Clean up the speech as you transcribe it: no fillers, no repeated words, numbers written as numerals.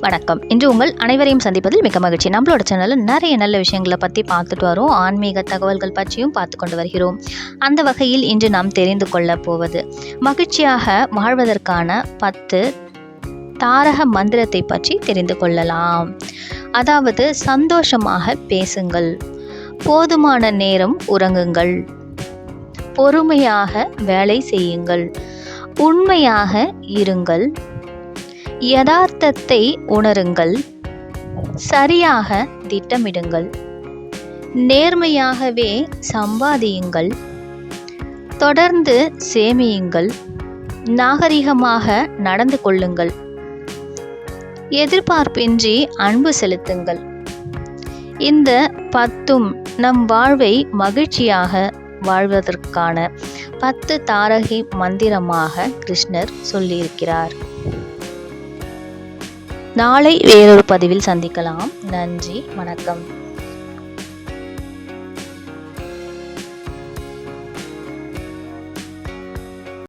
வணக்கம். இன்று உங்கள் அனைவரையும் சந்திப்பதில் மிக மகிழ்ச்சி. நம்மளோட சேனலில் நிறைய நல்ல விஷயங்களை பற்றி பார்த்துட்டு வரோம். ஆன்மீக தகவல்கள் பற்றியும் பார்த்து கொண்டு வருகிறோம். அந்த வகையில் இன்று நாம் தெரிந்து கொள்ள போவது மகிழ்ச்சியாக வாழ்வதற்கான 10 தாரக மந்திரத்தை பற்றி தெரிந்து கொள்ளலாம். அதாவது சந்தோஷமாக பேசுங்கள், போதுமான நேரம் உறங்குங்கள், பொறுமையாக வேலை செய்யுங்கள், உண்மையாக இருங்கள், யதார்த்தத்தை உணருங்கள், சரியாக திட்டமிடுங்கள், நேர்மையாகவே சம்பாதியுங்கள், தொடர்ந்து சேமியுங்கள், நாகரிகமாக நடந்து கொள்ளுங்கள், எதிர்பார்ப்பின்றி அன்பு செலுத்துங்கள். இந்த 10ம் நம் வாழ்வை மகிழ்ச்சியாக வாழ்வதற்கான 10 தாரகை மந்திரமாக கிருஷ்ணர் சொல்லியிருக்கிறார். நாளை வேறொரு பதிவில் சந்திக்கலாம். நன்றி, வணக்கம்.